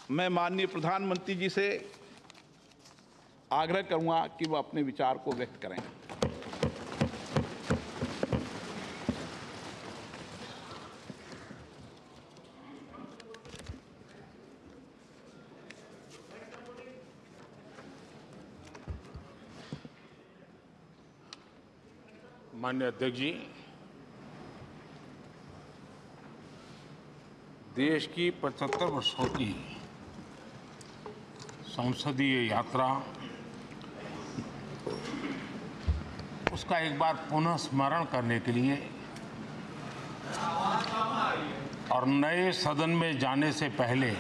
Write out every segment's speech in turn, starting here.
मैं माननीय प्रधानमंत्री जी से आग्रह करूंगा कि वह अपने विचार को व्यक्त करें। माननीय अध्यक्ष जी, देश की 75 वर्षों की संसदीय यात्रा, उसका एक बार पुनः स्मरण करने के लिए और नए सदन में जाने से पहले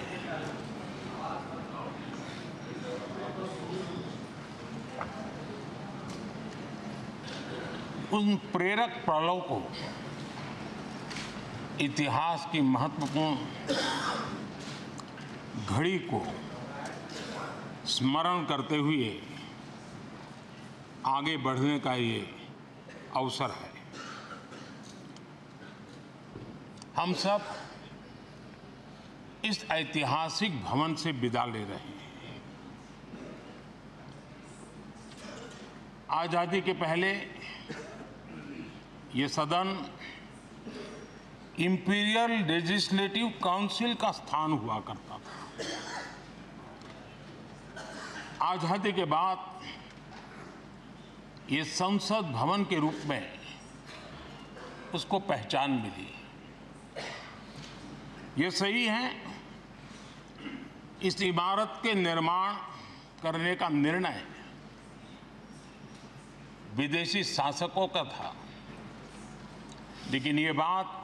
उन प्रेरक पलों को, इतिहास की महत्वपूर्ण घड़ी को स्मरण करते हुए आगे बढ़ने का ये अवसर है। हम सब इस ऐतिहासिक भवन से विदा ले रहे हैं। आजादी के पहले ये सदन इंपीरियल लेजिस्लेटिव काउंसिल का स्थान हुआ करता था। आजादी के बाद ये संसद भवन के रूप में उसको पहचान मिली। ये सही है, इस इमारत के निर्माण करने का निर्णय विदेशी शासकों का था, लेकिन ये बात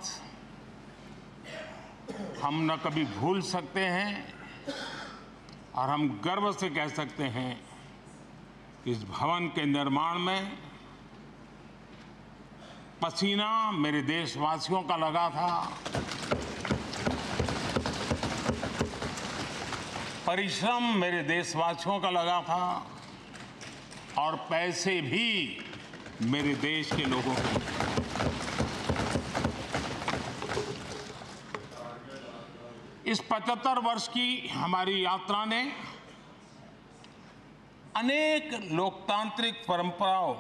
हम न कभी भूल सकते हैं और हम गर्व से कह सकते हैं कि इस भवन के निर्माण में पसीना मेरे देशवासियों का लगा था, परिश्रम मेरे देशवासियों का लगा था और पैसे भी मेरे देश के लोगों के। इस 75 वर्ष की हमारी यात्रा ने अनेक लोकतांत्रिक परंपराओं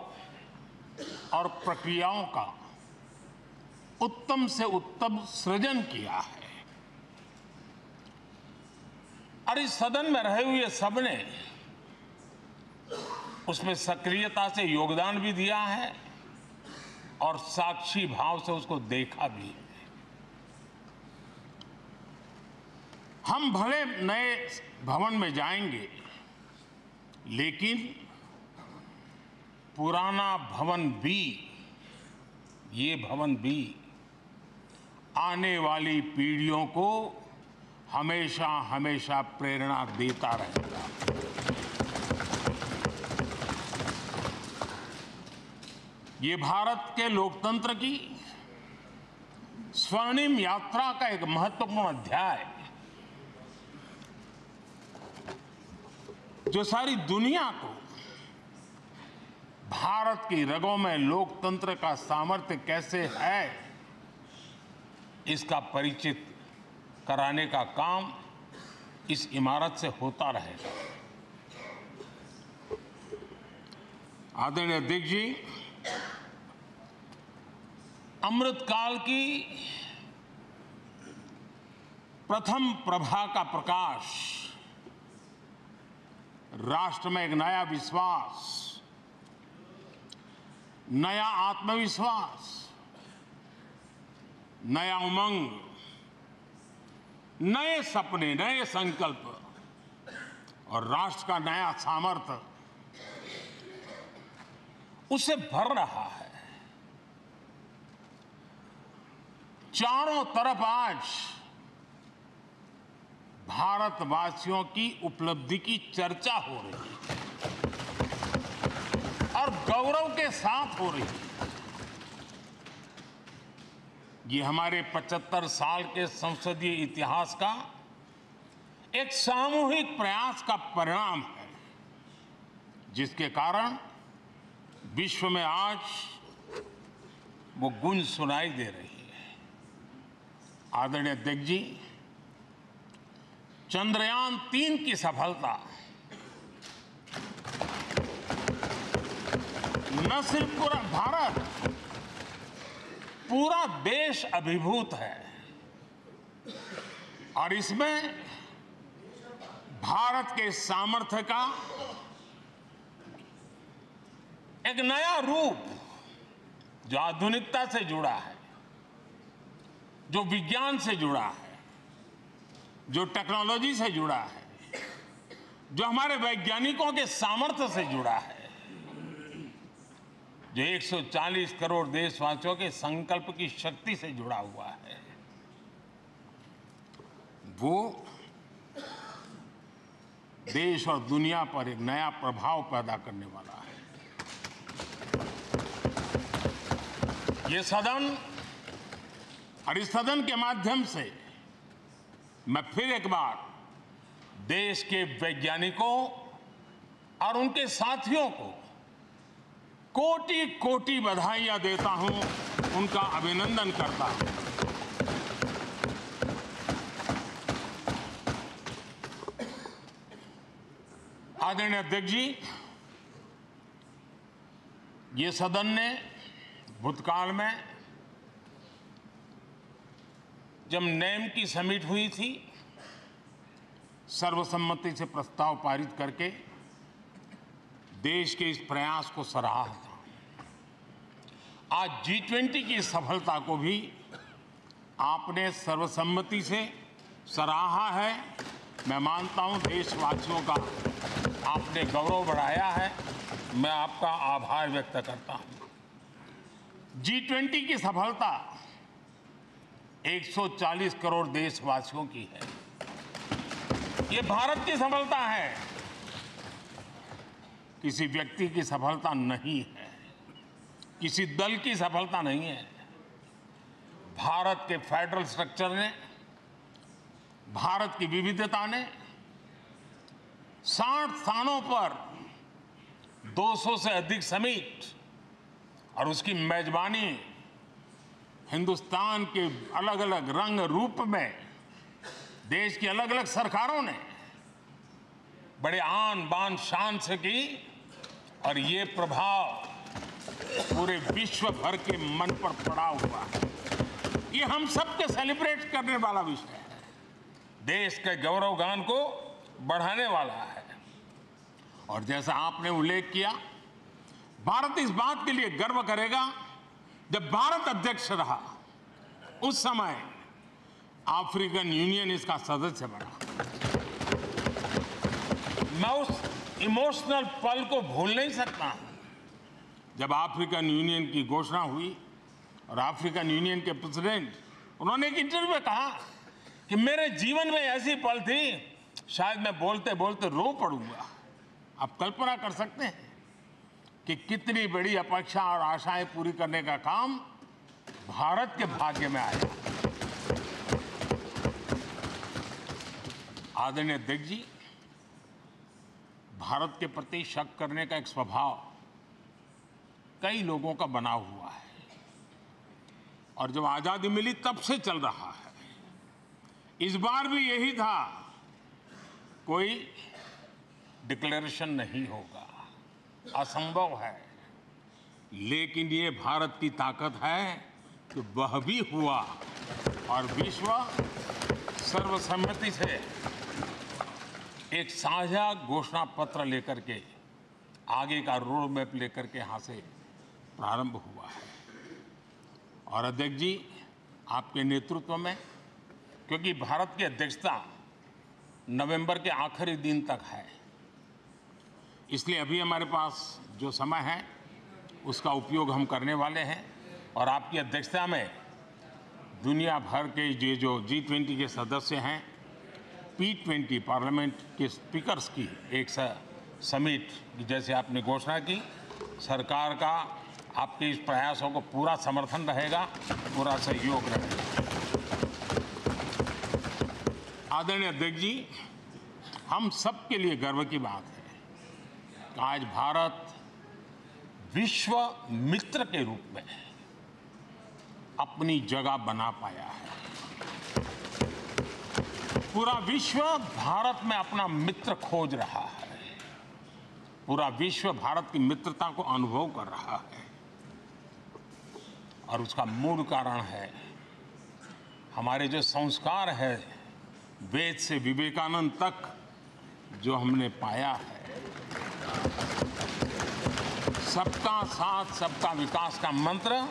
और प्रक्रियाओं का उत्तम से उत्तम सृजन किया है और इस सदन में रहे हुए सबने उसमें सक्रियता से योगदान भी दिया है और साक्षी भाव से उसको देखा भी है। हम भले नए भवन में जाएंगे, लेकिन पुराना भवन भी, ये भवन भी आने वाली पीढ़ियों को हमेशा हमेशा प्रेरणा देता रहेगा। ये भारत के लोकतंत्र की स्वर्णिम यात्रा का एक महत्वपूर्ण अध्याय, जो सारी दुनिया को भारत की रगों में लोकतंत्र का सामर्थ्य कैसे है, इसका परिचित कराने का काम इस इमारत से होता रहेगा। आदरणीय अध्यक्ष जी, अमृतकाल की प्रथम प्रभा का प्रकाश राष्ट्र में एक नया विश्वास, नया आत्मविश्वास, नया उमंग, नए सपने, नए संकल्प और राष्ट्र का नया सामर्थ्य उसे भर रहा है। चारों तरफ आज भारतवासियों की उपलब्धि की चर्चा हो रही है और गौरव के साथ हो रही है। ये हमारे 75 साल के संसदीय इतिहास का एक सामूहिक प्रयास का परिणाम है, जिसके कारण विश्व में आज वो गूंज सुनाई दे रही है। आदरणीय अध्यक्ष जी, चंद्रयान-3 की सफलता न सिर्फ पूरा भारत, पूरा देश अभिभूत है और इसमें भारत के सामर्थ्य का एक नया रूप जो आधुनिकता से जुड़ा है, जो विज्ञान से जुड़ा है, जो टेक्नोलॉजी से जुड़ा है, जो हमारे वैज्ञानिकों के सामर्थ्य से जुड़ा है, जो 140 करोड़ देशवासियों के संकल्प की शक्ति से जुड़ा हुआ है, वो देश और दुनिया पर एक नया प्रभाव पैदा करने वाला है। ये सदन और इस सदन के माध्यम से मैं फिर एक बार देश के वैज्ञानिकों और उनके साथियों को कोटि कोटि बधाइयां देता हूं, उनका अभिनंदन करता हूं। आदरणीय अध्यक्ष जी, ये सदन ने भूतकाल में जब नेम की समिट हुई थी, सर्वसम्मति से प्रस्ताव पारित करके देश के इस प्रयास को सराहा था। आज G20 की सफलता को भी आपने सर्वसम्मति से सराहा है। मैं मानता हूं देशवासियों का आपने गौरव बढ़ाया है। मैं आपका आभार व्यक्त करता हूं। G20 की सफलता 140 करोड़ देशवासियों की है। ये भारत की सफलता है, किसी व्यक्ति की सफलता नहीं है, किसी दल की सफलता नहीं है। भारत के फेडरल स्ट्रक्चर ने, भारत की विविधता ने 60 स्थानों पर 200 से अधिक समिट और उसकी मेजबानी हिंदुस्तान के अलग अलग रंग रूप में देश की अलग अलग सरकारों ने बड़े आन बान शान से की और ये प्रभाव पूरे विश्व भर के मन पर पड़ा हुआ है। ये हम सबके सेलिब्रेट करने वाला विषय है, देश के गौरवगान को बढ़ाने वाला है। और जैसा आपने उल्लेख किया, भारत इस बात के लिए गर्व करेगा, जब भारत अध्यक्ष रहा उस समय अफ्रीकन यूनियन इसका सदस्य बना। मैं उस इमोशनल पल को भूल नहीं सकता जब अफ्रीकन यूनियन की घोषणा हुई और अफ्रीकन यूनियन के प्रेसिडेंट, उन्होंने एक इंटरव्यू में कहा कि मेरे जीवन में ऐसी पल थी, शायद मैं बोलते बोलते रो पड़ूंगा। आप कल्पना कर सकते हैं कि कितनी बड़ी अपेक्षा और आशाएं पूरी करने का काम भारत के भाग्य में आया। आदरणीय अध्यक्ष जी, भारत के प्रति शक करने का एक स्वभाव कई लोगों का बना हुआ है और जब आजादी मिली तब से चल रहा है। इस बार भी यही था, कोई डिक्लेरेशन नहीं होगा, असंभव है। लेकिन ये भारत की ताकत है कि वह भी हुआ और विश्व सर्वसम्मति से एक साझा घोषणा पत्र लेकर के आगे का रोड मैप लेकर के यहाँ से प्रारंभ हुआ है। और अध्यक्ष जी, आपके नेतृत्व में, क्योंकि भारत की अध्यक्षता नवंबर के आखिरी दिन तक है, इसलिए अभी हमारे पास जो समय है उसका उपयोग हम करने वाले हैं। और आपकी अध्यक्षता में दुनिया भर के ये जो G20 के सदस्य हैं, P20 पार्लियामेंट के स्पीकर्स की एक समिट, जैसे आपने घोषणा की, सरकार का आपके इस प्रयासों को पूरा समर्थन रहेगा, पूरा सहयोग रहेगा। आदरणीय अध्यक्ष जी, हम सबके लिए गर्व की बात है कि आज भारत विश्व मित्र के रूप में अपनी जगह बना पाया है। पूरा विश्व भारत में अपना मित्र खोज रहा है। पूरा विश्व भारत की मित्रता को अनुभव कर रहा है और उसका मूल कारण है हमारे जो संस्कार है, वेद से विवेकानंद तक जो हमने पाया है। सबका साथ सबका विकास का मंत्र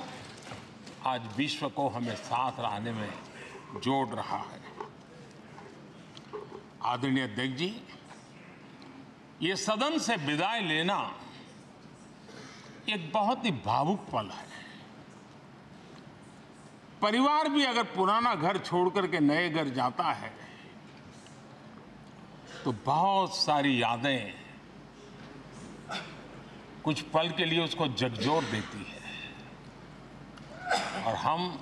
आज विश्व को हमें साथ लाने में जोड़ रहा है। आदरणीय अध्यक्ष जी, ये सदन से विदाई लेना एक बहुत ही भावुक पल है। परिवार भी अगर पुराना घर छोड़कर के नए घर जाता है तो बहुत सारी यादें कुछ पल के लिए उसको झकझोर देती है। और हम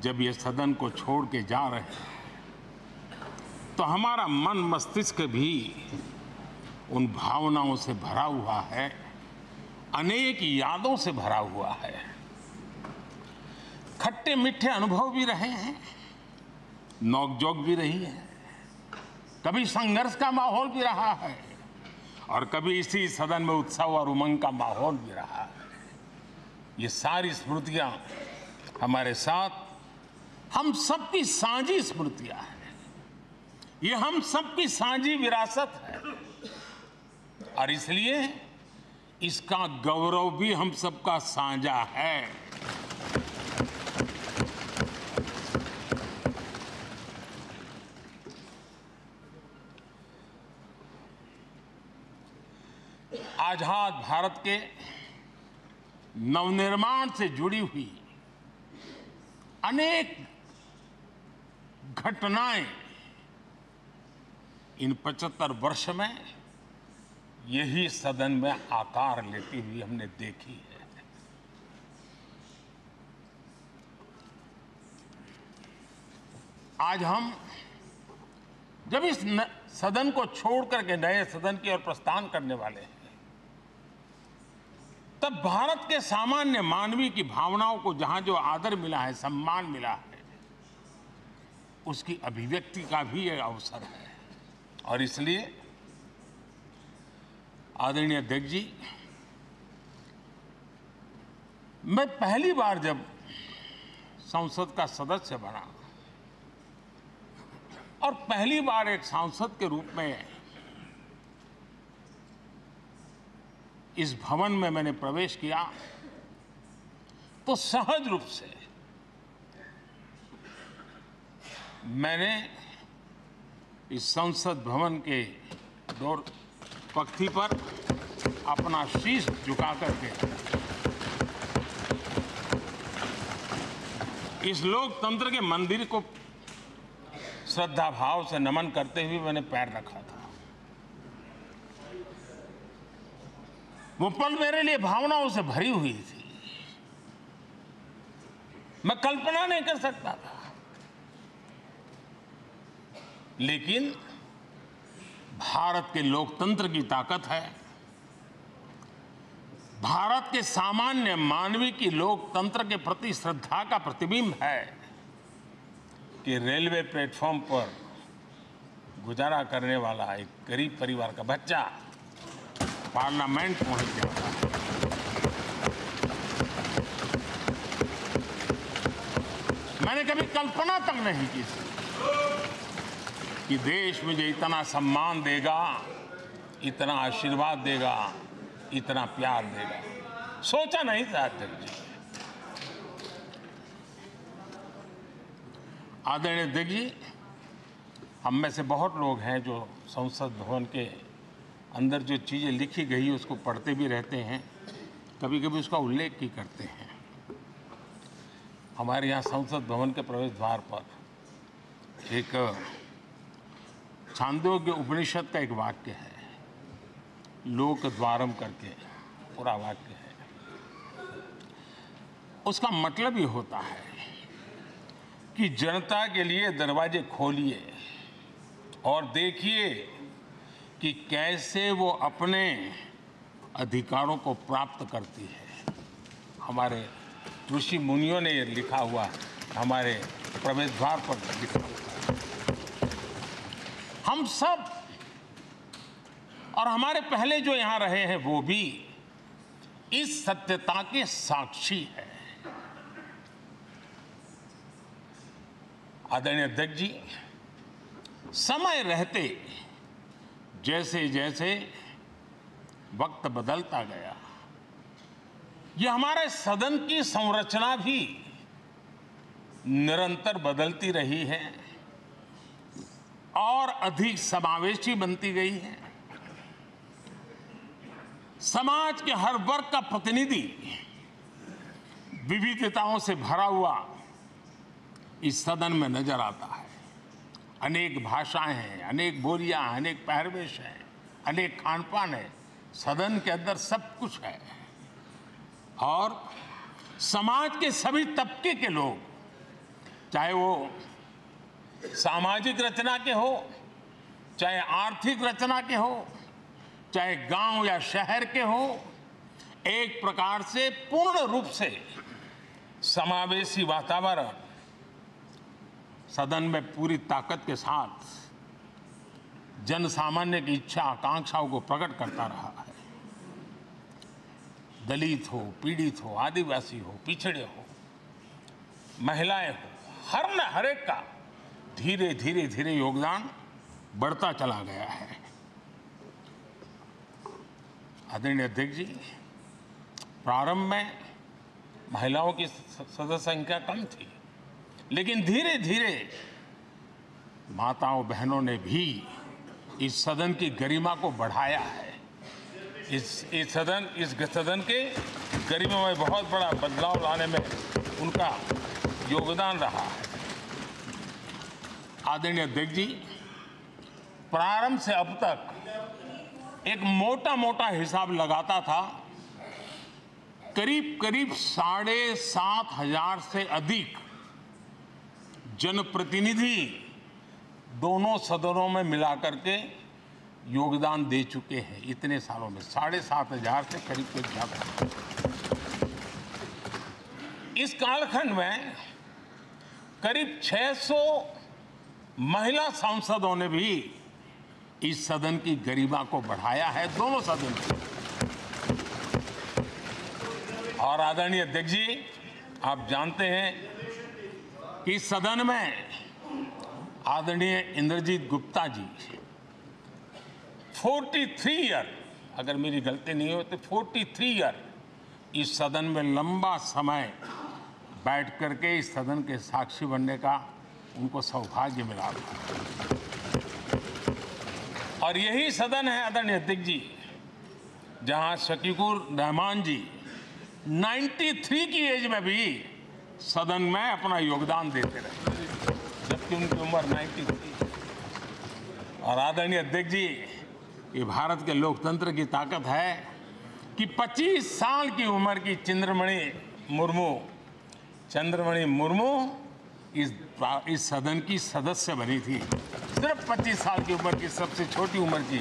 जब ये सदन को छोड़ के जा रहे हैं तो हमारा मन मस्तिष्क भी उन भावनाओं से भरा हुआ है, अनेक यादों से भरा हुआ है। खट्टे मीठे अनुभव भी रहे हैं, नोकझोंक भी रही है, कभी संघर्ष का माहौल भी रहा है और कभी इसी सदन में उत्सव और उमंग का माहौल भी रहा है। ये सारी स्मृतियां हमारे साथ हम सबकी साझी स्मृतियां हैं। ये हम सबकी साझी विरासत है और इसलिए इसका गौरव भी हम सबका साझा है। आजाद भारत के नवनिर्माण से जुड़ी हुई अनेक घटनाएं इन 75 वर्ष में यही सदन में आकार लेती हुई हमने देखी है। आज हम जब इस सदन को छोड़ करके नए सदन की ओर प्रस्थान करने वाले हैं तब भारत के सामान्य मानवीय की भावनाओं को जहां जो आदर मिला है, सम्मान मिला है, उसकी अभिव्यक्ति का भी यह अवसर है। और इसलिए आदरणीय अध्यक्ष जी, मैं पहली बार जब संसद का सदस्य बना और पहली बार एक सांसद के रूप में इस भवन में मैंने प्रवेश किया तो सहज रूप से मैंने इस संसद भवन के डोर पक्ति पर अपना शीश झुका करके इस लोकतंत्र के मंदिर को श्रद्धा भाव से नमन करते हुए मैंने पैर रखा था। वो पल मेरे लिए भावनाओं से भरी हुई थी। मैं कल्पना नहीं कर सकता था, लेकिन भारत के लोकतंत्र की ताकत है, भारत के सामान्य मानवीय की लोकतंत्र के प्रति श्रद्धा का प्रतिबिंब है कि रेलवे प्लेटफॉर्म पर गुजारा करने वाला एक गरीब परिवार का बच्चा पार्लियामेंट पहुंच गया। मैंने कभी कल्पना तक नहीं की थी कि देश मुझे इतना सम्मान देगा, इतना आशीर्वाद देगा, इतना प्यार देगा। सोचा नहीं था अध्यक्ष जी। आदरणीय अध्यक्ष जी, हम में से बहुत लोग हैं जो संसद भवन के अंदर जो चीज़ें लिखी गई उसको पढ़ते भी रहते हैं, कभी कभी उसका उल्लेख भी करते हैं। हमारे यहाँ संसद भवन के प्रवेश द्वार पर एक छांदोग्य उपनिषद का एक वाक्य है, लोक द्वारम करके पूरा वाक्य है। उसका मतलब ये होता है कि जनता के लिए दरवाजे खोलिए और देखिए कि कैसे वो अपने अधिकारों को प्राप्त करती है। हमारे ऋषि मुनियों ने ये लिखा हुआ, हमारे प्रवेश द्वार पर लिखा हुआ है। हम सब और हमारे पहले जो यहां रहे हैं वो भी इस सत्यता के साक्षी है। आदरणीय अध्यक्ष जी, समय रहते जैसे जैसे वक्त बदलता गया, यह हमारे सदन की संरचना भी निरंतर बदलती रही है और अधिक समावेशी बनती गई है। समाज के हर वर्ग का प्रतिनिधि विविधताओं से भरा हुआ इस सदन में नजर आता है। अनेक भाषाएं हैं, अनेक बोलियां हैं, अनेक पहरवेश हैं, अनेक खान-पान है। सदन के अंदर सब कुछ है और समाज के सभी तबके के लोग, चाहे वो सामाजिक रचना के हो, चाहे आर्थिक रचना के हो, चाहे गांव या शहर के हो, एक प्रकार से पूर्ण रूप से समावेशी वातावरण सदन में पूरी ताकत के साथ जन सामान्य की इच्छा आकांक्षाओं को प्रकट करता रहा है। दलित हो, पीड़ित हो, आदिवासी हो, पिछड़े हो, महिलाएं हो, हर एक का धीरे धीरे धीरे योगदान बढ़ता चला गया है। आदरणीय अध्यक्ष जी, प्रारंभ में महिलाओं की सदस्य संख्या कम थी, लेकिन धीरे धीरे माताओं बहनों ने भी इस सदन की गरिमा को बढ़ाया है। इस सदन के गरिमा में बहुत बड़ा बदलाव लाने में उनका योगदान रहा है। आदरणीय अध्यक्ष जी, प्रारंभ से अब तक एक मोटा हिसाब लगाता था, करीब 7,500 से अधिक जनप्रतिनिधि दोनों सदनों में मिलाकर के योगदान दे चुके हैं। इतने सालों में 7,500 से करीब ज्यादा। इस कालखंड में करीब 600 महिला सांसदों ने भी इस सदन की गरिमा को बढ़ाया है, दोनों सदन की। और आदरणीय अध्यक्ष जी, आप जानते हैं कि इस सदन में आदरणीय इंद्रजीत गुप्ता जी 43 ईयर, अगर मेरी गलती नहीं हो तो 43 ईयर इस सदन में लंबा समय बैठ करके इस सदन के साक्षी बनने का उनको सौभाग्य मिला। और यही सदन है आदरणीय अध्यक्ष जी, जहां शकीकुर रहमान जी 93 की एज में भी सदन में अपना योगदान देते रहे, जबकि उनकी उम्र 93। और आदरणीय अध्यक्ष जी, ये भारत के लोकतंत्र की ताकत है कि 25 साल की उम्र की चंद्रमणि मुर्मू इस सदन की सदस्य बनी थी। सिर्फ 25 साल की उम्र की, सबसे छोटी उम्र की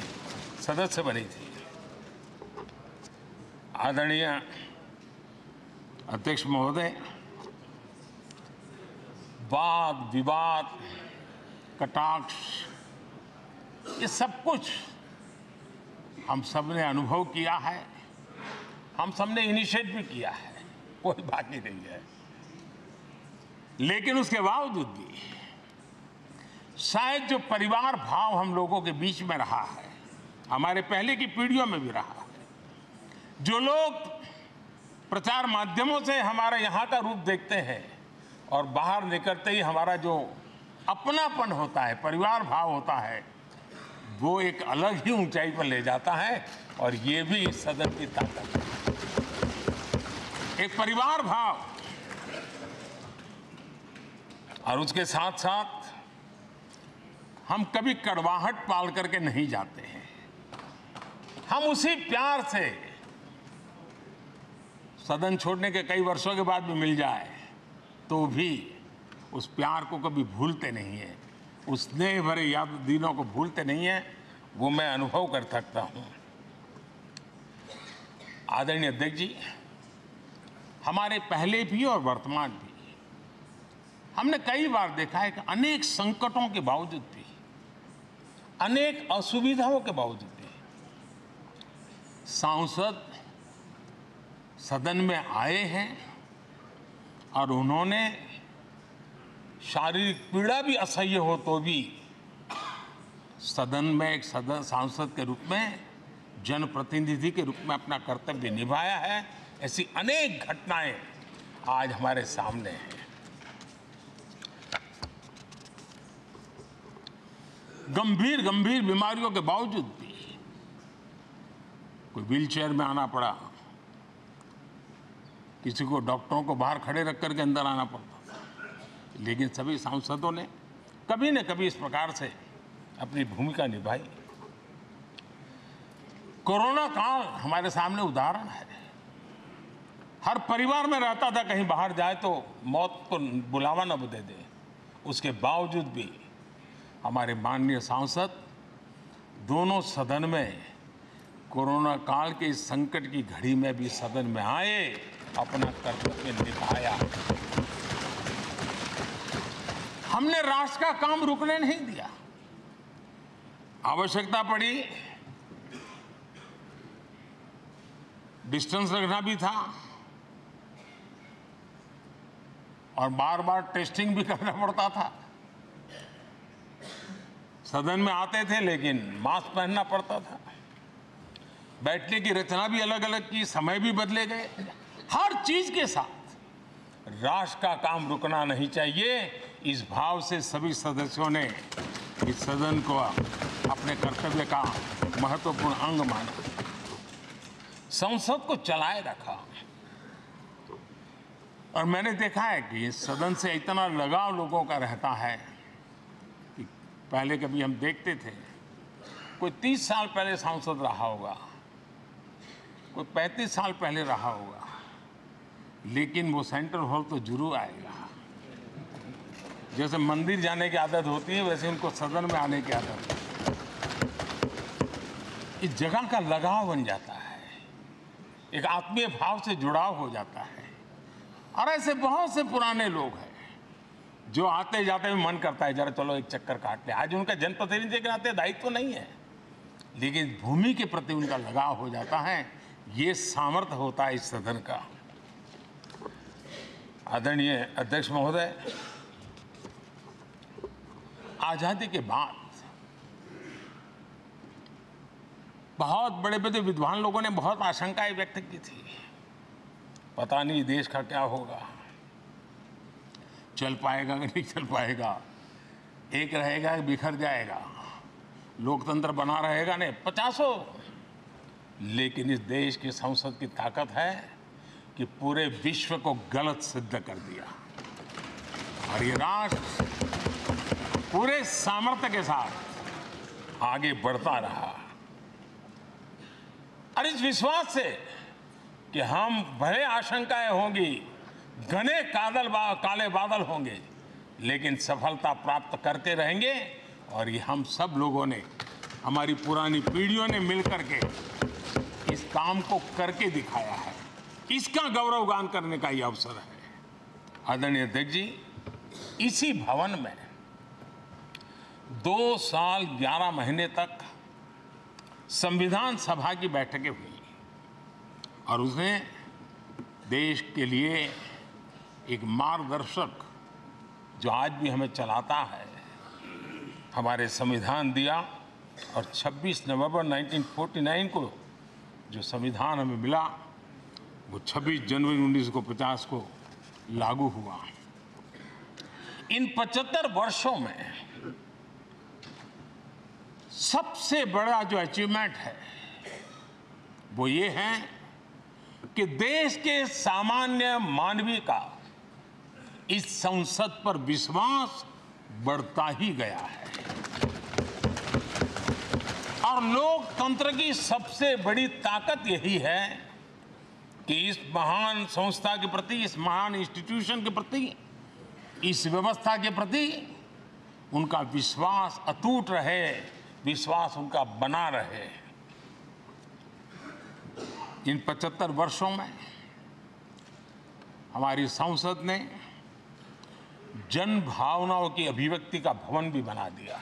सदस्य बनी थी। आदरणीय अध्यक्ष महोदय, वाद विवाद, कटाक्ष, ये सब कुछ हम सब ने अनुभव किया है, हम सब ने इनिशिएट भी किया है, कोई बाकी नहीं है। लेकिन उसके बावजूद भी शायद जो परिवार भाव हम लोगों के बीच में रहा है, हमारे पहले की पीढ़ियों में भी रहा है, जो लोग प्रचार माध्यमों से हमारे यहाँ का रूप देखते हैं और बाहर निकलते ही हमारा जो अपनापन होता है, परिवार भाव होता है, वो एक अलग ही ऊंचाई पर ले जाता है। और ये भी इस सदन की ताकत है, एक परिवार भाव। और उसके साथ साथ हम कभी कड़वाहट पाल करके नहीं जाते हैं, हम उसी प्यार से सदन छोड़ने के कई वर्षों के बाद भी मिल जाए तो भी उस प्यार को कभी भूलते नहीं है, उस स्नेह भरे याद दिनों को भूलते नहीं है। वो मैं अनुभव कर सकता हूँ। आदरणीय अध्यक्ष जी, हमारे पहले भी और वर्तमान भी हमने कई बार देखा है कि अनेक संकटों के बावजूद भी अनेक असुविधाओं के बावजूद भी सांसद सदन में आए हैं और उन्होंने शारीरिक पीड़ा भी असह्य हो तो भी सदन में एक सांसद के रूप में, जनप्रतिनिधि के रूप में अपना कर्तव्य निभाया है। ऐसी अनेक घटनाएं आज हमारे सामने हैं। गंभीर गंभीर बीमारियों के बावजूद भी कोई व्हीलचेयर में आना पड़ा, किसी को डॉक्टरों को बाहर खड़े रख करके अंदर आना पड़ता था, लेकिन सभी सांसदों ने कभी न कभी इस प्रकार से अपनी भूमिका निभाई। कोरोना काल हमारे सामने उदाहरण है। हर परिवार में रहता था कहीं बाहर जाए तो मौत को बुलावा न दे दे, उसके बावजूद भी हमारे माननीय सांसद दोनों सदन में कोरोना काल के इस संकट की घड़ी में भी सदन में आए, अपना कर्तव्य निभाया। हमने राष्ट्र का काम रुकने नहीं दिया। आवश्यकता पड़ी, डिस्टेंस रखना भी था और बार बार टेस्टिंग भी करना पड़ता था। सदन में आते थे लेकिन मास्क पहनना पड़ता था। बैठने की रचना भी अलग अलग की, समय भी बदले गए। हर चीज के साथ राष्ट्र का काम रुकना नहीं चाहिए, इस भाव से सभी सदस्यों ने इस सदन को अपने कर्तव्य का महत्वपूर्ण अंग माना, संसद को चलाए रखा। और मैंने देखा है कि इस सदन से इतना लगाव लोगों का रहता है कि पहले कभी हम देखते थे कोई 30 साल पहले सांसद रहा होगा, कोई 35 साल पहले रहा होगा, लेकिन वो सेंट्रल हॉल तो जरूर आएगा। जैसे मंदिर जाने की आदत होती है वैसे उनको सदन में आने की आदत है। इस जगह का लगाव बन जाता है, एक आत्मीय भाव से जुड़ाव हो जाता है। और ऐसे बहुत से पुराने लोग हैं जो आते जाते में मन करता है जरा चलो एक चक्कर काट ले। आज उनका जनप्रतिनिधि के नाते दायित्व तो नहीं है, लेकिन भूमि के प्रति उनका लगाव हो जाता है। ये सामर्थ्य होता है इस सदन का। आदरणीय अध्यक्ष महोदय, आजादी के बाद बहुत बड़े बड़े विद्वान लोगों ने बहुत आशंकाएं व्यक्त की थी। पता नहीं देश का क्या होगा, चल पाएगा कि नहीं चल पाएगा, एक रहेगा कि बिखर जाएगा, लोकतंत्र बना रहेगा नहीं, 50। लेकिन इस देश की संसद की ताकत है कि पूरे विश्व को गलत सिद्ध कर दिया और ये राष्ट्र पूरे सामर्थ्य के साथ आगे बढ़ता रहा। और इस विश्वास से कि हम भले आशंकाएं होंगी, घने काले बादल होंगे, लेकिन सफलता प्राप्त करते रहेंगे। और ये हम सब लोगों ने, हमारी पुरानी पीढ़ियों ने मिलकर के इस काम को करके दिखाया है। इसका गौरवगान करने का ये अवसर है। आदरणीय अध्यक्ष जी, इसी भवन में 2 साल 11 महीने तक संविधान सभा की बैठकें हुई और उसने देश के लिए एक मार्गदर्शक जो आज भी हमें चलाता है, हमारे संविधान दिया। और 26 नवंबर 1949 को जो संविधान हमें मिला वो 26 जनवरी 1950 को लागू हुआ। इन 75 वर्षों में सबसे बड़ा जो अचीवमेंट है वो ये है कि देश के सामान्य मानवी का इस संसद पर विश्वास बढ़ता ही गया है। और लोकतंत्र की सबसे बड़ी ताकत यही है कि इस महान संस्था के प्रति, इस महान इंस्टीट्यूशन के प्रति, इस व्यवस्था के प्रति उनका विश्वास अटूट रहे, विश्वास उनका बना रहे। इन 75 वर्षों में हमारी संसद ने जन भावनाओं की अभिव्यक्ति का भवन भी बना दिया।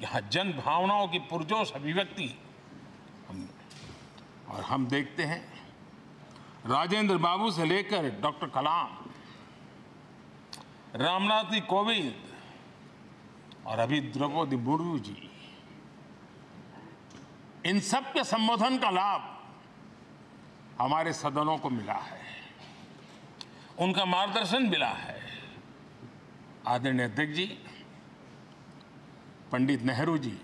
यहाँ जन भावनाओं की पुरजोश अभिव्यक्ति और हम देखते हैं राजेंद्र बाबू से लेकर डॉक्टर कलाम, रामनाथ जी कोविंद और अभी द्रौपदी मुर्मू जी, इन सब के संबोधन का लाभ हमारे सदनों को मिला है, उनका मार्गदर्शन मिला है। आदरणीय अध्यक्ष जी, पंडित नेहरू जी,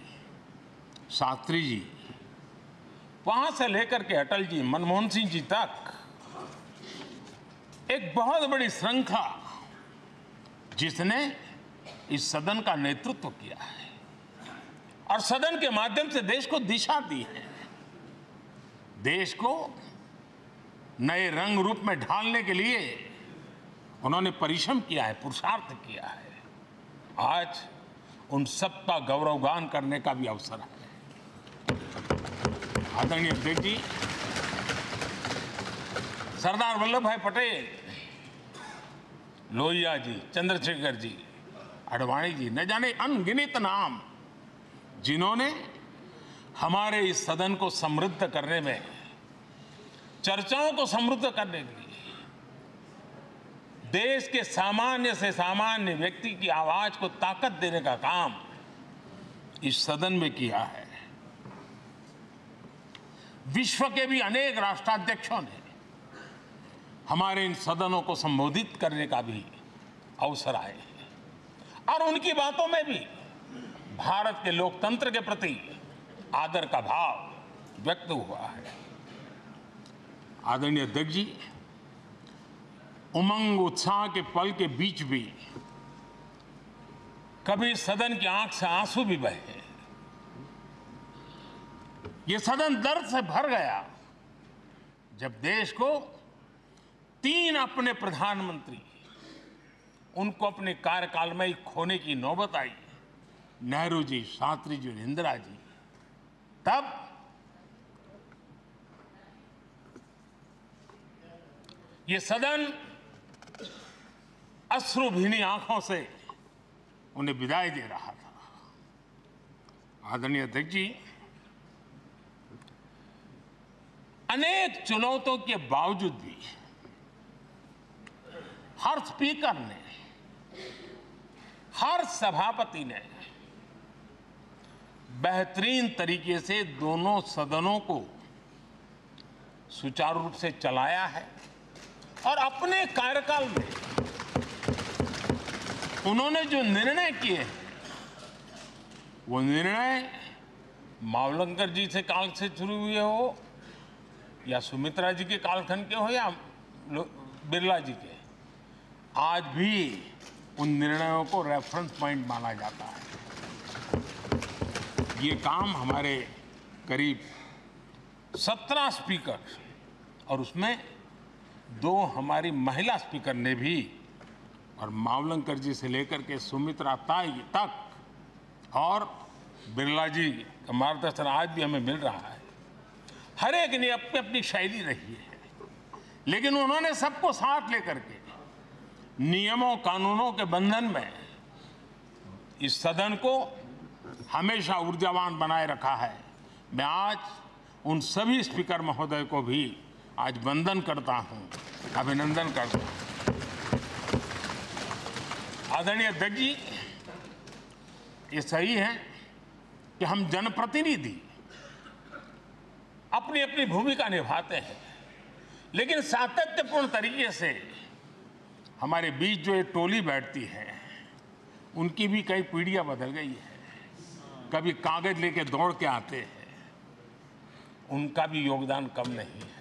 शास्त्री जी, वहां से लेकर के अटल जी, मनमोहन सिंह जी तक एक बहुत बड़ी श्रृंखला जिसने इस सदन का नेतृत्व किया है और सदन के माध्यम से देश को दिशा दी है, देश को नए रंग रूप में ढालने के लिए उन्होंने परिश्रम किया है, पुरुषार्थ किया है। आज उन सबका गौरवगान करने का भी अवसर है। आदरणीय अध्यक्ष जी, सरदार वल्लभ भाई पटेल, लोहिया जी, चंद्रशेखर जी, आडवाणी जी, न जाने अनगिनत नाम, जिन्होंने हमारे इस सदन को समृद्ध करने में, चर्चाओं को समृद्ध करने के लिए, देश के सामान्य से सामान्य व्यक्ति की आवाज को ताकत देने का काम इस सदन में किया है। विश्व के भी अनेक राष्ट्राध्यक्षों ने हमारे इन सदनों को संबोधित करने का भी अवसर आए हैं और उनकी बातों में भी भारत के लोकतंत्र के प्रति आदर का भाव व्यक्त हुआ है। आदरणीय अध्यक्ष जी, उमंग उत्साह के पल के बीच भी कभी सदन की आंख से आंसू भी बहे। ये सदन दर्द से भर गया जब देश को 3 अपने प्रधानमंत्री, उनको अपने कार्यकाल में ही खोने की नौबत आई, नेहरू जी, शास्त्री जी और इंदिरा जी। तब ये सदन अश्रुभीनी आंखों से उन्हें विदाई दे रहा था। आदरणीय अध्यक्ष जी, अनेक चुनौतियों के बावजूद भी हर स्पीकर ने, हर सभापति ने बेहतरीन तरीके से दोनों सदनों को सुचारू रूप से चलाया है और अपने कार्यकाल में उन्होंने जो निर्णय किए, वो निर्णय मावलंकर जी से काल से शुरू हुए हो या सुमित्रा जी के कालखंड के हो या बिरला जी के, आज भी उन निर्णयों को रेफरेंस पॉइंट माना जाता है। ये काम हमारे करीब 17 स्पीकर और उसमें 2 हमारी महिला स्पीकर ने भी, और मावलंकर जी से लेकर के सुमित्रा ताई तक और बिरला जी का मार्गदर्शन आज भी हमें मिल रहा है। हर एक ने अपनी अपनी शैली रही है, लेकिन उन्होंने सबको साथ लेकर के नियमों कानूनों के बंधन में इस सदन को हमेशा ऊर्जावान बनाए रखा है। मैं आज उन सभी स्पीकर महोदय को भी आज वंदन करता हूं, अभिनंदन करता हूं। आदरणीय अध्यक्ष जी, ये सही है कि हम जनप्रतिनिधि अपनी अपनी भूमिका निभाते हैं, लेकिन सातत्यपूर्ण तरीके से हमारे बीच जो एक टोली बैठती है, उनकी भी कई पीढ़ियां बदल गई है। कभी कागज लेके दौड़ के आते हैं, उनका भी योगदान कम नहीं है।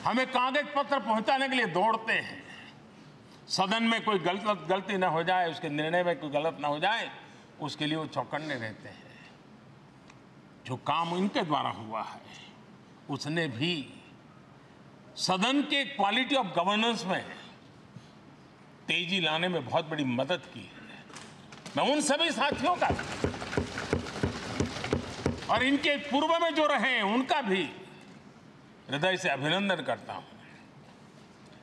हमें कागज पत्र पहुंचाने के लिए दौड़ते हैं, सदन में कोई गलती ना हो जाए, उसके निर्णय में कोई गलत ना हो जाए, उसके लिए वो चौकन्ने रहते हैं। जो काम इनके द्वारा हुआ है, उसने भी सदन के क्वालिटी ऑफ गवर्नेंस में तेजी लाने में बहुत बड़ी मदद की है। मैं उन सभी साथियों का और इनके पूर्व में जो रहे हैं उनका भी हृदय से अभिनंदन करता हूं।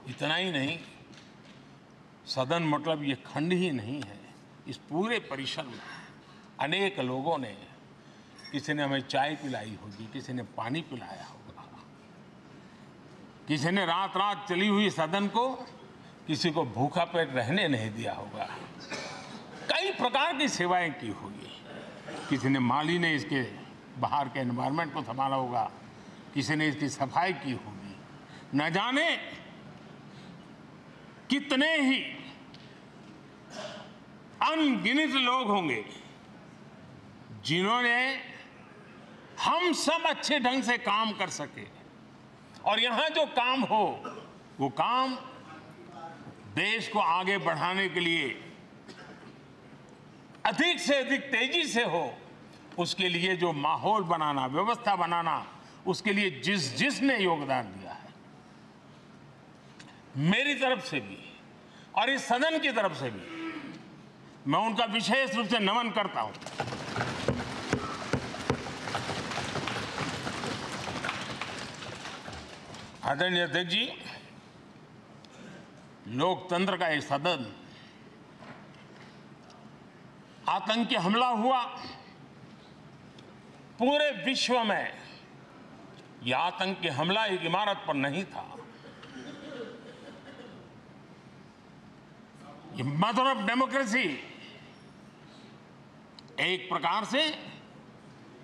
इतना ही नहीं, सदन मतलब ये खंड ही नहीं है, इस पूरे परिसर में अनेक लोगों ने, किसी ने हमें चाय पिलाई होगी, किसी ने पानी पिलाया होगा, किसी ने रात रात चली हुई सदन को किसी को भूखा पेट रहने नहीं दिया होगा, कई प्रकार की सेवाएं की होगी। किसी ने माली ने इसके बाहर के एनवायरनमेंट को संभाला होगा, किसी ने इसकी सफाई की होगी। न जाने कितने ही अनगिनत लोग होंगे जिन्होंने हम सब अच्छे ढंग से काम कर सके, और यहां जो काम हो वो काम देश को आगे बढ़ाने के लिए अधिक से अधिक तेजी से हो, उसके लिए जो माहौल बनाना, व्यवस्था बनाना, उसके लिए जिसने योगदान दिया है, मेरी तरफ से भी और इस सदन की तरफ से भी मैं उनका विशेष रूप से नमन करता हूं। आदरणीय अध्यक्ष जी, लोकतंत्र का ये सदन, आतंकी हमला हुआ, पूरे विश्व में यह आतंकी हमला एक इमारत पर नहीं था, ये मदर ऑफ डेमोक्रेसी एक प्रकार से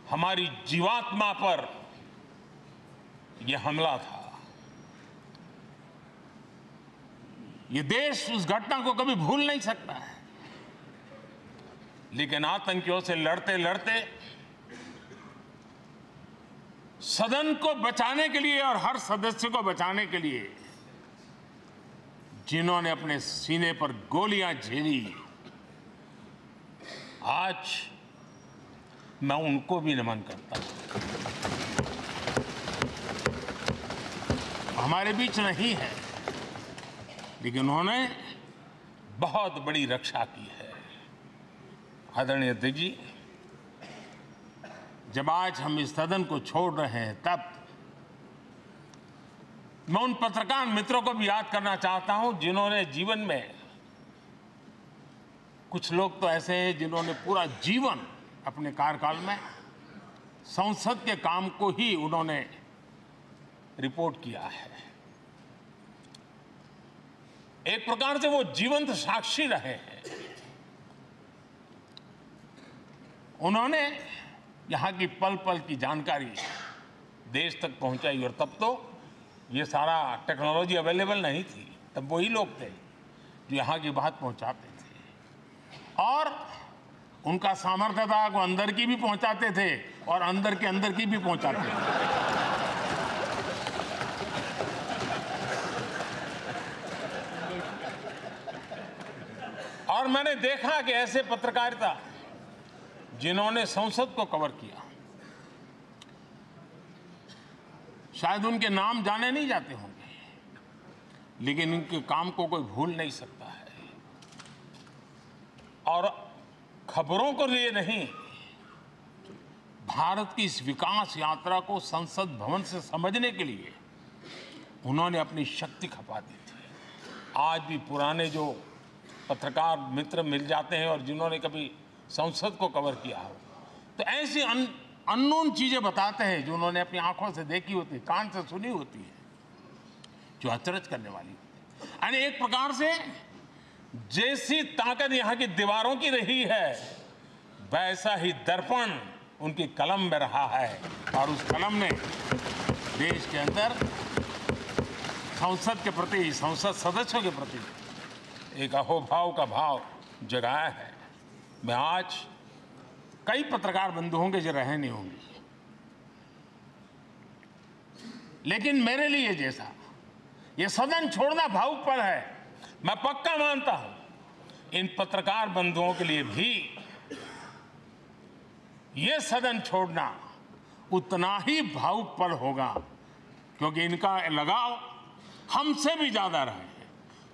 हमारी जीवात्मा पर यह हमला था। ये देश उस घटना को कभी भूल नहीं सकता है, लेकिन आतंकियों से लड़ते लड़ते सदन को बचाने के लिए और हर सदस्य को बचाने के लिए जिन्होंने अपने सीने पर गोलियां झेली, आज मैं उनको भी नमन करता हूं। हमारे बीच नहीं है, लेकिन उन्होंने बहुत बड़ी रक्षा की है। आदरणीय अध्यक्ष जी, जब आज हम इस सदन को छोड़ रहे हैं, तब मैं उन पत्रकार मित्रों को भी याद करना चाहता हूं जिन्होंने जीवन में, कुछ लोग तो ऐसे हैं जिन्होंने पूरा जीवन अपने कार्यकाल में संसद के काम को ही उन्होंने रिपोर्ट किया है। एक प्रकार से वो जीवंत साक्षी रहे हैं। उन्होंने यहाँ की पल पल की जानकारी देश तक पहुंचाई, और तब तो ये सारा टेक्नोलॉजी अवेलेबल नहीं थी। तब वही लोग थे जो यहाँ की बात पहुंचाते थे, और उनका सामर्थ्य था वो अंदर की भी पहुंचाते थे और अंदर की भी पहुंचाते थे। और मैंने देखा कि ऐसे पत्रकारिता जिन्होंने संसद को कवर किया, शायद उनके नाम जाने नहीं जाते होंगे, लेकिन उनके काम को कोई भूल नहीं सकता है। और खबरों को लिए नहीं, भारत की इस विकास यात्रा को संसद भवन से समझने के लिए उन्होंने अपनी शक्ति खपा दी थी। आज भी पुराने जो पत्रकार मित्र मिल जाते हैं और जिन्होंने कभी संसद को कवर किया हो, तो ऐसी अननोन चीजें बताते हैं जो उन्होंने अपनी आंखों से देखी होती है, कान से सुनी होती है, जो अचरज करने वाली होती है। यानी एक प्रकार से जैसी ताकत यहाँ की दीवारों की रही है, वैसा ही दर्पण उनकी कलम में रहा है, और उस कलम ने देश के अंदर संसद के प्रति, संसद सदस्यों के प्रति एक अहोभाव का भाव जगाया है। मैं आज, कई पत्रकार बंधु होंगे जो रहे नहीं होंगे, लेकिन मेरे लिए जैसा ये सदन छोड़ना भावुक पल है, मैं पक्का मानता हूं इन पत्रकार बंधुओं के लिए भी ये सदन छोड़ना उतना ही भावुक पल होगा, क्योंकि इनका लगाव हमसे भी ज्यादा रहे हैं।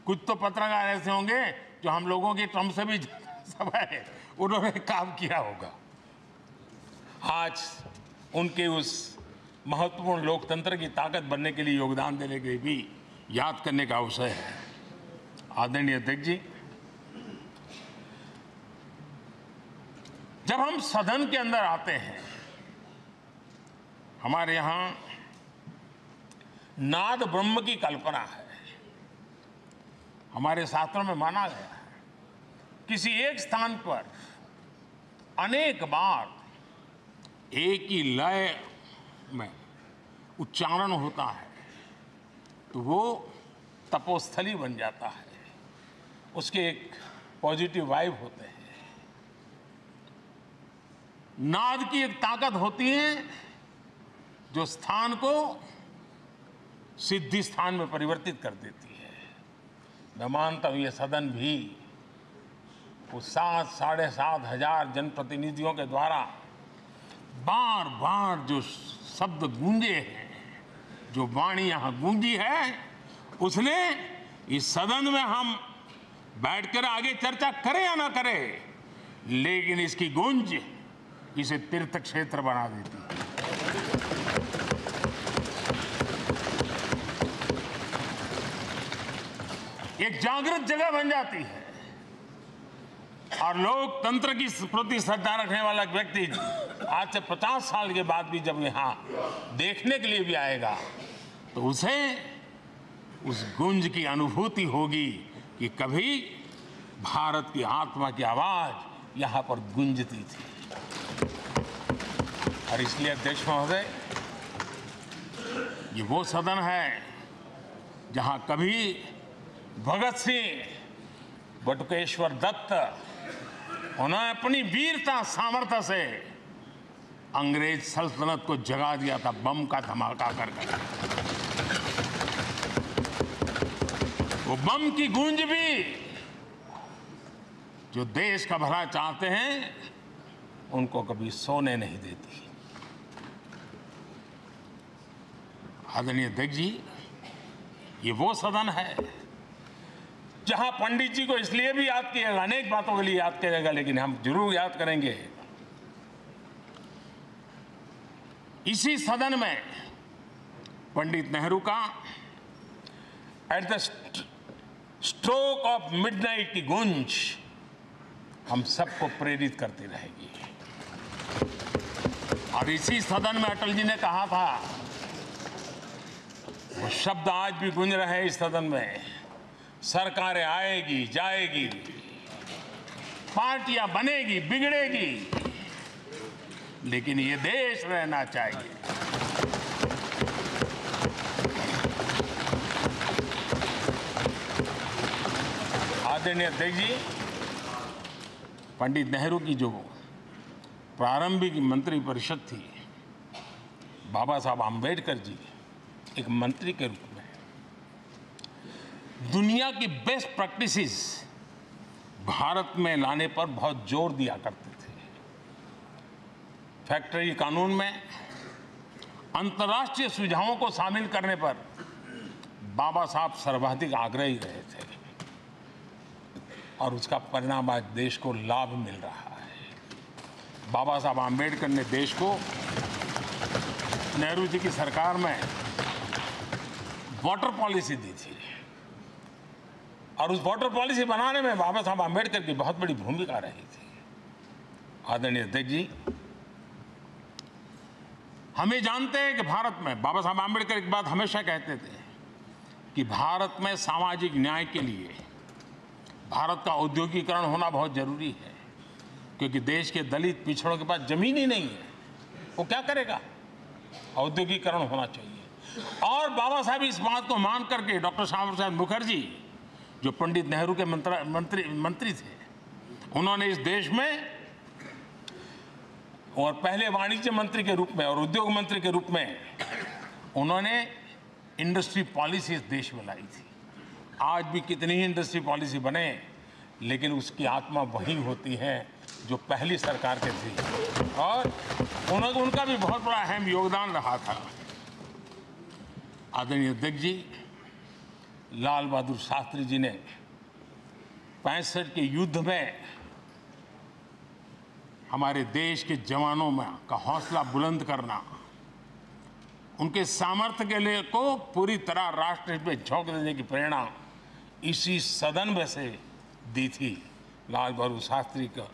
कुछ तो पत्रकार ऐसे होंगे जो हम लोगों की टर्म से भी ज्यादा है, उन्होंने काम किया होगा। आज उनके उस महत्वपूर्ण लोकतंत्र की ताकत बनने के लिए, योगदान देने के लिए भी याद करने का अवसर है। आदरणीय अध्यक्ष जी, जब हम सदन के अंदर आते हैं, हमारे यहां नाद ब्रह्म की कल्पना है। हमारे शास्त्रों में माना गया है किसी एक स्थान पर अनेक बार एक ही लय में उच्चारण होता है तो वो तपोस्थली बन जाता है, उसके एक पॉजिटिव वाइब होते हैं। नाद की एक ताकत होती है जो स्थान को सिद्धि स्थान में परिवर्तित कर देती है। मैं मानता हूं ये सदन भी उस 7-7.5 हजार जनप्रतिनिधियों के द्वारा बार बार जो शब्द गूंजे हैं, जो वाणी यहां गूंजी है, उसने इस सदन में हम बैठकर आगे चर्चा करें या ना करें, लेकिन इसकी गूंज इसे तीर्थ क्षेत्र बना देती है। एक जागृत जगह बन जाती है और लोकतंत्र की प्रति श्रद्धा रखने वाला व्यक्ति आज से 50 साल के बाद भी जब यहां देखने के लिए भी आएगा तो उसे उस गूंज की अनुभूति होगी कि कभी भारत की आत्मा की आवाज यहां पर गूंजती थी। और इसलिए अध्यक्ष महोदय, ये वो सदन है जहां कभी भगत सिंह, बटुकेश्वर दत्त, उन्होंने अपनी वीरता सामर्थ्य से अंग्रेज सल्तनत को जगा दिया था बम का धमाका कर। वो बम की गूंज भी जो देश का भला चाहते हैं उनको कभी सोने नहीं देती। आदरणीय अध्यक्ष जी, ये वो सदन है जहां पंडित जी को इसलिए भी याद किएगा, अनेक बातों के लिए याद करेगा, लेकिन हम जरूर याद करेंगे इसी सदन में पंडित नेहरू का at the stroke of midnight की गूंज हम सबको प्रेरित करती रहेगी। और इसी सदन में अटल जी ने कहा था, वो शब्द आज भी गूंज रहे हैं इस सदन में, सरकारें आएगी जाएगी, पार्टियां बनेगी बिगड़ेगी, लेकिन ये देश रहना चाहिए। आदरणीय अध्यक्ष जी, पंडित नेहरू की जो प्रारंभिक मंत्रिपरिषद थी, बाबा साहब आम्बेडकर जी एक मंत्री के रूप में दुनिया की बेस्ट प्रैक्टिसेस भारत में लाने पर बहुत जोर दिया करते थे। फैक्ट्री कानून में अंतर्राष्ट्रीय सुझावों को शामिल करने पर बाबा साहब सर्वाधिक आग्रही रहे थे और उसका परिणाम आज देश को लाभ मिल रहा है। बाबा साहब आम्बेडकर ने देश को नेहरू जी की सरकार में वाटर पॉलिसी दी थी और उस वाटर पॉलिसी बनाने में बाबा साहब आम्बेडकर की बहुत बड़ी भूमिका रही थी। आदरणीय अध्यक्ष जी, हम ये जानते हैं कि भारत में बाबा साहब आम्बेडकर एक बात हमेशा कहते थे कि भारत में सामाजिक न्याय के लिए भारत का औद्योगिकरण होना बहुत जरूरी है, क्योंकि देश के दलित पिछड़ों के पास जमीन ही नहीं है, वो क्या करेगा? औद्योगिकरण होना चाहिए। और बाबा साहब इस बात को मान करके डॉक्टर श्यामा प्रसाद मुखर्जी, जो पंडित नेहरू के मंत्री थे, उन्होंने इस देश में और पहले वाणिज्य मंत्री के रूप में और उद्योग मंत्री के रूप में उन्होंने इंडस्ट्री पॉलिसी इस देश में लाई थी। आज भी कितनी ही इंडस्ट्री पॉलिसी बने, लेकिन उसकी आत्मा वही होती है जो पहली सरकार के थी और उनका भी बहुत बड़ा अहम योगदान रहा था। आदरणीय अध्यक्ष जी, लाल बहादुर शास्त्री जी ने 65 के युद्ध में हमारे देश के जवानों में का हौसला बुलंद करना, उनके सामर्थ्य के लिए को पूरी तरह राष्ट्र में झोंक देने की प्रेरणा इसी सदन में से दी थी लाल बहादुर शास्त्री को,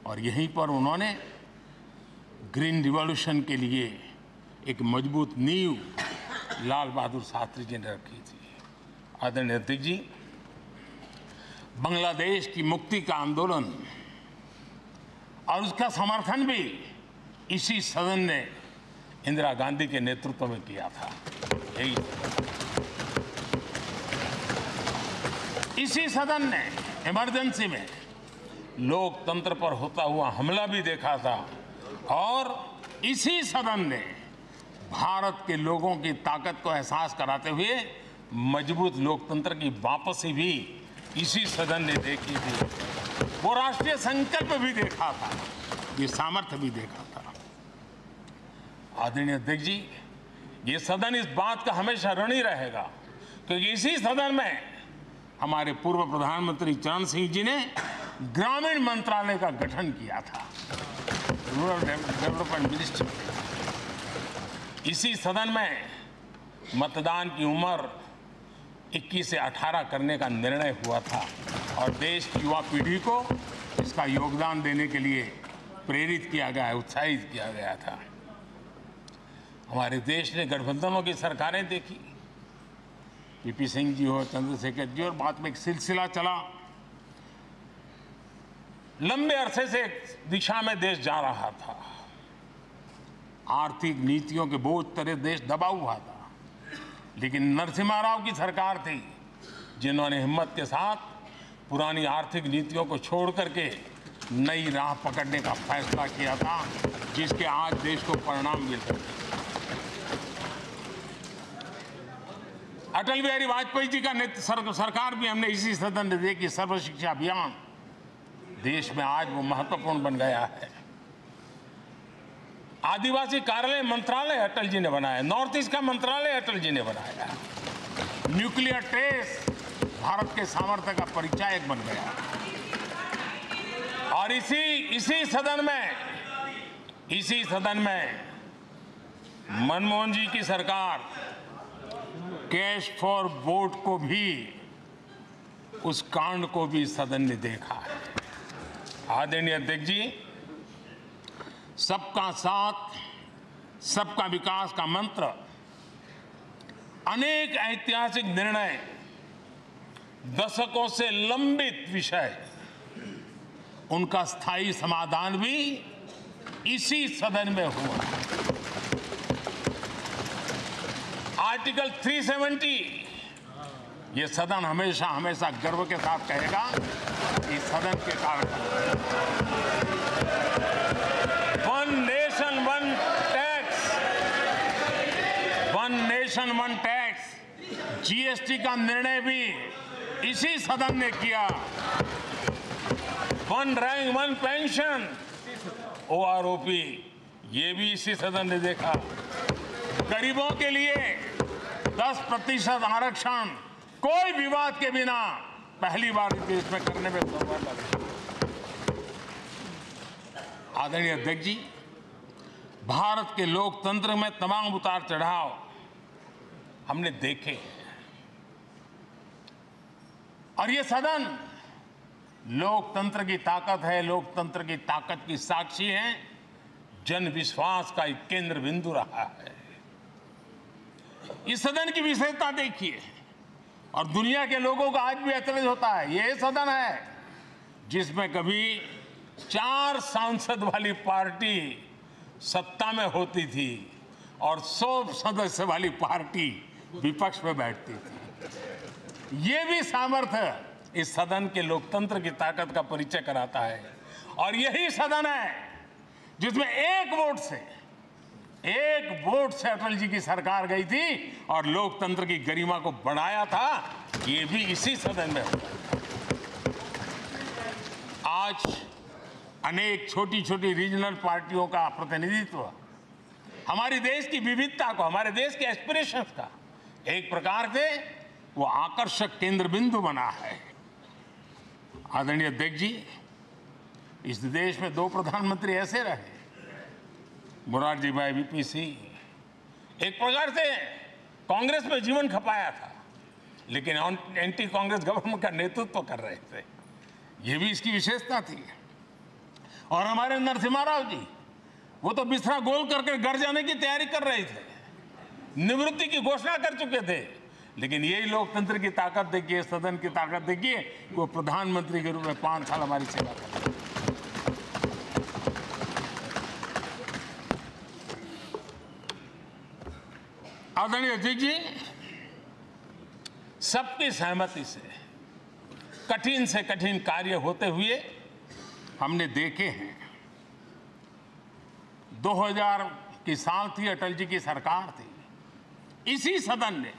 और यहीं पर उन्होंने ग्रीन रिवॉल्यूशन के लिए एक मजबूत नींव लाल बहादुर शास्त्री जी ने रखी थी। आदरणीय अध्यक्ष जी, बांग्लादेश की मुक्ति का आंदोलन और उसका समर्थन भी इसी सदन ने इंदिरा गांधी के नेतृत्व में किया था। यही इसी सदन ने इमरजेंसी में लोकतंत्र पर होता हुआ हमला भी देखा था, और इसी सदन ने भारत के लोगों की ताकत को एहसास कराते हुए मजबूत लोकतंत्र की वापसी भी इसी सदन ने देखी थी। वो राष्ट्रीय संकल्प भी देखा था, ये सामर्थ्य भी देखा था। आदरणीय अध्यक्ष जी, ये सदन इस बात का हमेशा ऋणी रहेगा क्योंकि इसी सदन में हमारे पूर्व प्रधानमंत्री चरण सिंह जी ने ग्रामीण मंत्रालय का गठन किया था, रूरल डेवलपमेंट मिनिस्ट्री। इसी सदन में मतदान की उम्र 21 से 18 करने का निर्णय हुआ था और देश की युवा पीढ़ी को इसका योगदान देने के लिए प्रेरित किया गया, उत्साहित किया गया था। हमारे देश ने गठबंधनों की सरकारें देखी, पीपी सिंह जी हो, चंद्रशेखर जी, और बाद में एक सिलसिला चला। लंबे अरसे से एक दिशा में देश जा रहा था, आर्थिक नीतियों के बोझ तले देश दबा हुआ था, लेकिन नरसिम्हा राव की सरकार थी जिन्होंने हिम्मत के साथ पुरानी आर्थिक नीतियों को छोड़ करके नई राह पकड़ने का फैसला किया था, जिसके आज देश को परिणाम मिल रहे हैं। अटल बिहारी वाजपेयी जी का सरकार भी हमने इसी सदन ने देखी। सर्व शिक्षा अभियान देश में आज वो महत्वपूर्ण बन गया है। आदिवासी कार्यालय मंत्रालय अटल जी ने बनाया, नॉर्थ ईस्ट का मंत्रालय अटल जी ने बनाया, न्यूक्लियर टेस्ट भारत के सामर्थ्य का परिचायक बन गया। और इसी सदन में मनमोहन जी की सरकार कैश फॉर वोट को भी, उस कांड को भी सदन ने देखा है। आदरणीय अध्यक्ष जी, सबका साथ सबका विकास का मंत्र, अनेक ऐतिहासिक निर्णय, दशकों से लंबित विषय, उनका स्थायी समाधान भी इसी सदन में हुआ। आर्टिकल 370, ये सदन हमेशा हमेशा गर्व के साथ कहेगा, इस सदन के कारण one nation one tax, GST का निर्णय भी इसी सदन ने किया। One rank one pension, OROP, ये भी इसी सदन ने देखा। गरीबों के लिए 10% आरक्षण कोई विवाद के बिना पहली बार देश में करने में सफल लगे। आदरणीय अध्यक्ष जी, भारत के लोकतंत्र में तमाम उतार चढ़ाव हमने देखे और ये सदन लोकतंत्र की ताकत है, लोकतंत्र की ताकत की साक्षी है, जन विश्वास का एक केंद्र बिंदु रहा है। इस सदन की विशेषता देखिए और दुनिया के लोगों का आज भी ऐतराज होता है, ये सदन है जिसमें कभी 4 सांसद वाली पार्टी सत्ता में होती थी और 100 सदस्य वाली पार्टी विपक्ष में बैठती थी। ये भी सामर्थ्य इस सदन के लोकतंत्र की ताकत का परिचय कराता है। और यही सदन है जिसमें एक वोट से अटल जी की सरकार गई थी और लोकतंत्र की गरिमा को बढ़ाया था, ये भी इसी सदन में हुआ। आज अनेक छोटी छोटी रीजनल पार्टियों का प्रतिनिधित्व हमारे देश की विविधता को, हमारे देश के एस्पिरेशंस का एक प्रकार से वो आकर्षक केंद्र बिंदु बना है। आदरणीय अध्यक्ष जी, इस देश में 2 प्रधानमंत्री ऐसे रहे, मोरारजी भाई, वीपी सिंह, एक प्रकार से कांग्रेस में जीवन खपाया था, लेकिन एंटी कांग्रेस गवर्नमेंट का नेतृत्व कर रहे थे। ये भी इसकी विशेषता थी। और हमारे नरसिम्हा राव जी, वो तो बिस्तरा गोल करके घर जाने की तैयारी कर रहे थे, निवृत्ति की घोषणा कर चुके थे। लेकिन यही लोकतंत्र की ताकत देखिए, सदन की ताकत देखिए, वो प्रधानमंत्री के रूप में 5 साल हमारी सेवा कर रहे। आदरणीय अध्यक्ष जी, सबकी सहमति से कठिन कार्य होते हुए हमने देखे हैं। 2000 की साल थी, अटल जी की सरकार थी। इसी सदन ने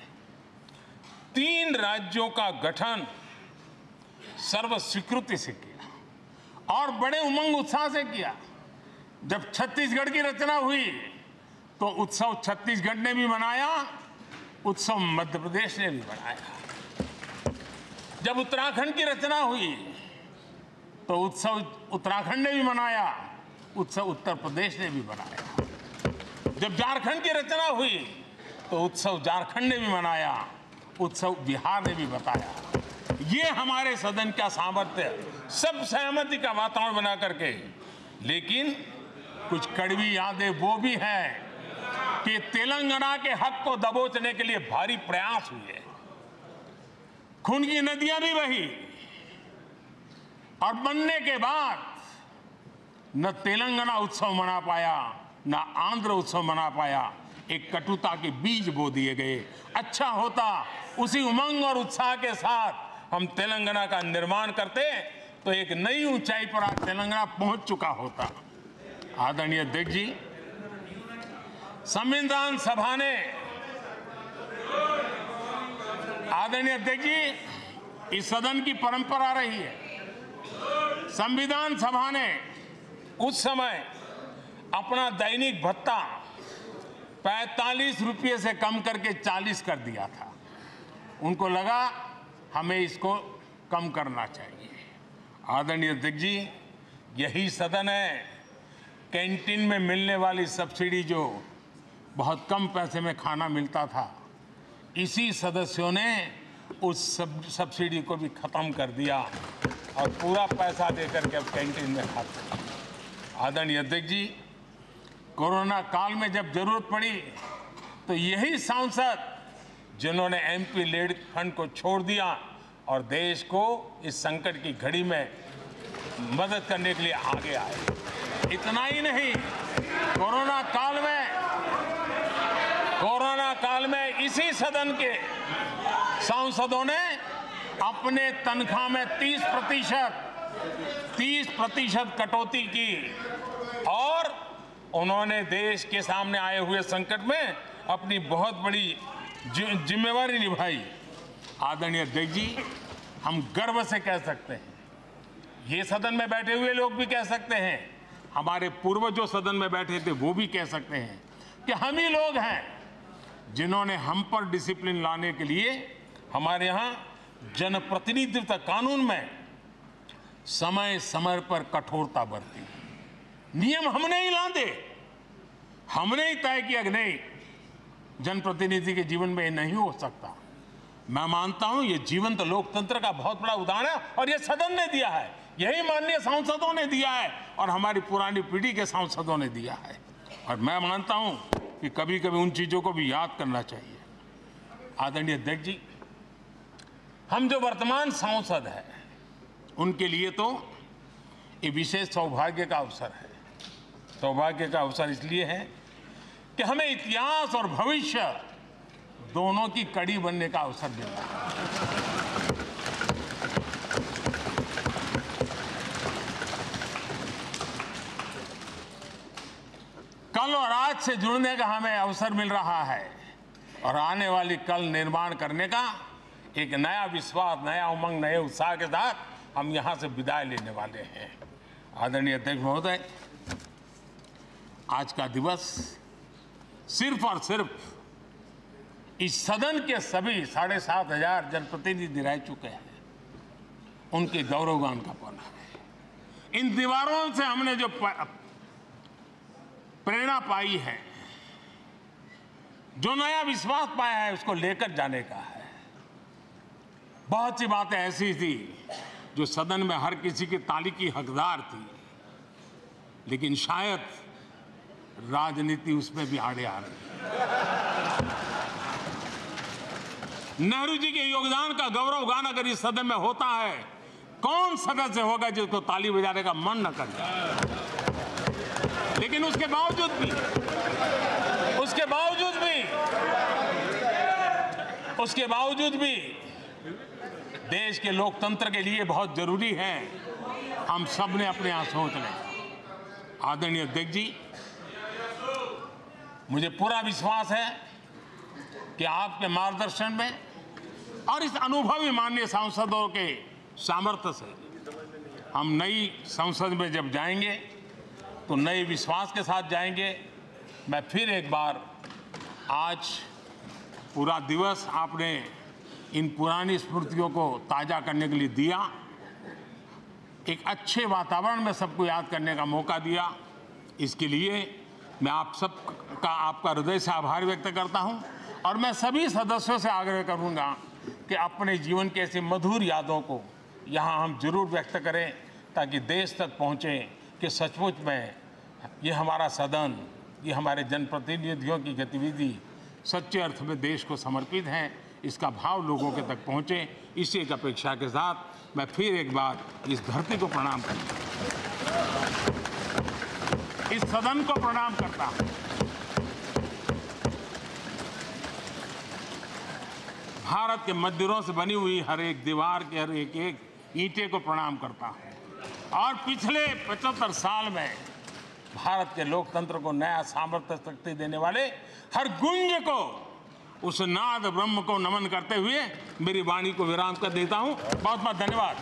3 राज्यों का गठन सर्व स्वीकृति से किया और बड़े उमंग उत्साह से किया। जब छत्तीसगढ़ की रचना हुई तो उत्सव छत्तीसगढ़ ने भी मनाया, उत्सव मध्य प्रदेश ने भी मनाया। जब उत्तराखंड की रचना हुई तो उत्सव उत्तराखंड ने भी मनाया, उत्सव उत्तर प्रदेश ने भी मनाया। जब झारखंड की रचना हुई तो उत्सव झारखंड ने भी मनाया, उत्सव बिहार ने भी बताया। ये हमारे सदन का सामर्थ्य, सब सहमति का वातावरण बना करके। लेकिन कुछ कड़वी यादें वो भी हैं कि तेलंगाना के हक को दबोचने के लिए भारी प्रयास हुए, खून की नदियां भी बही और बनने के बाद न तेलंगाना उत्सव मना पाया, न आंध्र उत्सव मना पाया। एक कटुता के बीज बो दिए गए। अच्छा होता उसी उमंग और उत्साह के साथ हम तेलंगाना का निर्माण करते तो एक नई ऊंचाई पर आज तेलंगाना पहुंच चुका होता। आदरणीय अध्यक्ष जी, संविधान सभा ने, आदरणीय अध्यक्ष जी, इस सदन की परंपरा रही है। संविधान सभा ने उस समय अपना दैनिक भत्ता 45 रुपये से कम करके 40 कर दिया था। उनको लगा हमें इसको कम करना चाहिए। आदरणीय अध्यक्ष जी, यही सदन है कैंटीन में मिलने वाली सब्सिडी, जो बहुत कम पैसे में खाना मिलता था, इसी सदस्यों ने उस सब्सिडी को भी खत्म कर दिया और पूरा पैसा देकर के अब कैंटीन में खाते हैं। आदरणीय अध्यक्ष जी, कोरोना काल में जब जरूरत पड़ी तो यही सांसद जिन्होंने एमपी लेड फंड को छोड़ दिया और देश को इस संकट की घड़ी में मदद करने के लिए आगे आए। इतना ही नहीं, कोरोना काल में इसी सदन के सांसदों ने अपने तनख्वाह में 30% कटौती की और उन्होंने देश के सामने आए हुए संकट में अपनी बहुत बड़ी जिम्मेवारी निभाई। आदरणीय अध्यक्ष जी, हम गर्व से कह सकते हैं, ये सदन में बैठे हुए लोग भी कह सकते हैं, हमारे पूर्वज जो सदन में बैठे थे वो भी कह सकते हैं कि हम ही लोग हैं जिन्होंने हम पर डिसिप्लिन लाने के लिए हमारे यहाँ जनप्रतिनिधित्व कानून में समय समय पर कठोरता बरती। नियम हमने ही लादे, हमने ही तय किया कि नहीं, जनप्रतिनिधि के जीवन में ये नहीं हो सकता। मैं मानता हूं ये जीवंत लोकतंत्र का बहुत बड़ा उदाहरण है और ये सदन ने दिया है, यही माननीय सांसदों ने दिया है और हमारी पुरानी पीढ़ी के सांसदों ने दिया है। और मैं मानता हूं कि कभी कभी उन चीजों को भी याद करना चाहिए। आदरणीय अध्यक्ष जी, हम जो वर्तमान सांसद हैं उनके लिए तो ये विशेष सौभाग्य का अवसर है। सौभाग्य का अवसर इसलिए है कि हमें इतिहास और भविष्य दोनों की कड़ी बनने का अवसर मिला है। कल और आज से जुड़ने का हमें अवसर मिल रहा है और आने वाली कल निर्माण करने का एक नया विश्वास, नया उमंग, नए उत्साह के साथ हम यहां से विदाई लेने वाले हैं। आदरणीय अध्यक्ष महोदय, आज का दिवस सिर्फ और सिर्फ इस सदन के सभी 7,500 जनप्रतिनिधि रह चुके हैं उनके गौरवगान का पल है। इन दीवारों से हमने जो प्रेरणा पाई है, जो नया विश्वास पाया है, उसको लेकर जाने का है। बहुत सी बातें ऐसी थी जो सदन में हर किसी की ताली की हकदार थी, लेकिन शायद राजनीति उसमें भी आड़े आ रही है। नेहरू जी के योगदान का गौरव गान अगर इस सदन में होता है, कौन सदस्य होगा जिसको ताली बजाने का मन न करे। लेकिन उसके बावजूद भी देश के लोकतंत्र के लिए बहुत जरूरी है हम सब ने अपने यहाँ सोच लें। आदरणीय अध्यक्ष जी, मुझे पूरा विश्वास है कि आपके मार्गदर्शन में और इस अनुभवी माननीय सांसदों के सामर्थ्य से हम नई संसद में जब जाएंगे तो नए विश्वास के साथ जाएंगे। मैं फिर एक बार आज पूरा दिवस आपने इन पुरानी स्मृतियों को ताज़ा करने के लिए दिया, एक अच्छे वातावरण में सबको याद करने का मौका दिया। इसके लिए मैं आप सब का आपका हृदय से आभार व्यक्त करता हूं और मैं सभी सदस्यों से आग्रह करूंगा कि अपने जीवन के ऐसी मधुर यादों को यहां हम जरूर व्यक्त करें, ताकि देश तक पहुंचे कि सचमुच में ये हमारा सदन, ये हमारे जनप्रतिनिधियों की गतिविधि सच्चे अर्थ में देश को समर्पित है, इसका भाव लोगों के तक पहुंचे। इसी एक अपेक्षा के साथ मैं फिर एक बार इस धरती को प्रणाम करता हूं, इस सदन को प्रणाम करता हूं। भारत के मंदिरों से बनी हुई हर एक दीवार के हर एक ईंटे को प्रणाम करता हूं और पिछले 75 साल में भारत के लोकतंत्र को नया सामर्थ्य शक्ति देने वाले हर गुंज को, उस नाद ब्रह्म को नमन करते हुए मेरी वाणी को विराम कर देता हूं। बहुत बहुत धन्यवाद।